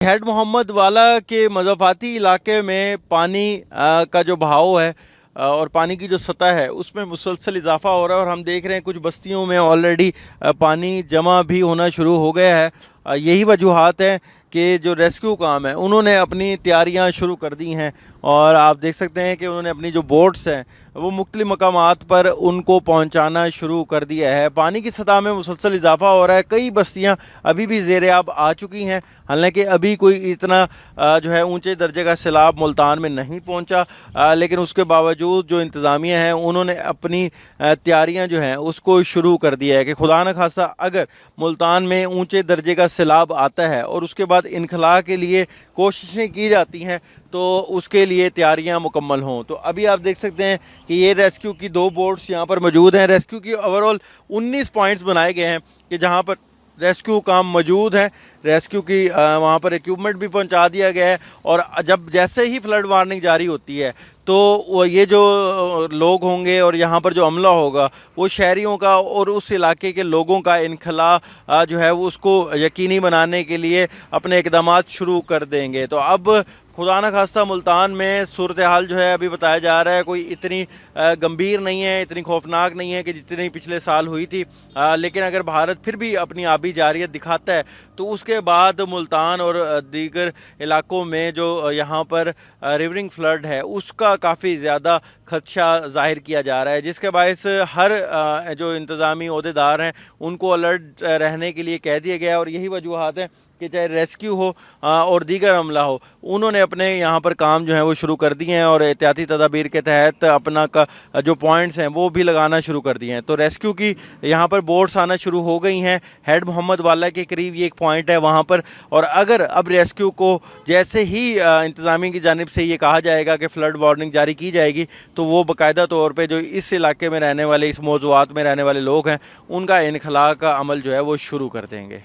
Head Mohammad वाला के मज़ाफ़ाती इलाके में पानी का जो बहाव है और पानी की जो सतह है उसमें मुसलसल इजाफा हो रहा है और हम देख रहे हैं कुछ बस्तियों में ऑलरेडी पानी जमा भी होना शुरू हो गया है। यही वजूहात हैं कि जो रेस्क्यू काम है उन्होंने अपनी तैयारियां शुरू कर दी हैं और आप देख सकते हैं कि उन्होंने अपनी जो बोट्स हैं वो मुख्तलिफ मकामात पर उनको पहुंचाना शुरू कर दिया है। पानी की सतह में मुसलसल इजाफा हो रहा है, कई बस्तियां अभी भी ज़ेर आब आ चुकी हैं, हालांकि अभी कोई इतना जो है ऊंचे दर्जे का सैलाब मुल्तान में नहीं पहुंचा, लेकिन उसके बावजूद जो इंतज़ामिया है उन्होंने अपनी तैयारियां जो हैं उसको शुरू कर दिया है कि खुदा न खासा अगर मुल्तान में ऊंचे दर्जे का सैलाब आता है और उसके बाद इनखला के लिए कोशिशें की जाती हैं तो उसके लिए तैयारियां मुकम्मल हों। तो अभी आप देख सकते हैं कि ये रेस्क्यू की 2 बोट्स यहाँ पर मौजूद हैं। रेस्क्यू की ओवरऑल 19 पॉइंट्स बनाए गए हैं कि जहाँ पर रेस्क्यू काम मौजूद है। रेस्क्यू की वहाँ पर इक्विपमेंट भी पहुँचा दिया गया है और जब जैसे ही फ्लड वार्निंग जारी होती है तो ये जो लोग होंगे और यहाँ पर जो अमला होगा वो शहरियों का और उस इलाके के लोगों का इनखला जो है वो उसको यकीनी बनाने के लिए अपने इक़दामात शुरू कर देंगे। तो अब खुदा न खास्ता मुल्तान में सूरत हाल जो है अभी बताया जा रहा है कोई इतनी गंभीर नहीं है, इतनी खौफनाक नहीं है कि जितनी पिछले साल हुई थी, लेकिन अगर भारत फिर भी अपनी आबी जारियत दिखाता है तो उसके बाद मुल्तान और दीगर इलाकों में जो यहाँ पर रिवरिंग फ्लड है उसका काफ़ी ज़्यादा खदशा ज़ाहिर किया जा रहा है, जिसके बायस हर जो इंतज़ामी ओहदेदार हैं उनको अलर्ट रहने के लिए कह दिया गया है। और यही वजूहात हैं कि चाहे रेस्क्यू हो और दीगर अमला हो, उन्होंने अपने यहाँ पर काम जो है वो शुरू कर दिए हैं और एहतियाती तदाबीर के तहत अपना का जो पॉइंट्स हैं वो भी लगाना शुरू कर दिए हैं। तो रेस्क्यू की यहाँ पर बोट्स आना शुरू हो गई हैं। हेड मोहम्मद वाला के करीब ये एक पॉइंट है वहाँ पर, और अगर अब रेस्क्यू को जैसे ही इंतज़ामिया की जानिब से ये कहा जाएगा कि फ़्लड वार्निंग जारी की जाएगी तो वो बाकायदा तौर पर जो इस इलाके में रहने वाले, इस मौज़ूआत में रहने वाले लोग हैं उनका इनखला का अमल जो है वो शुरू कर देंगे।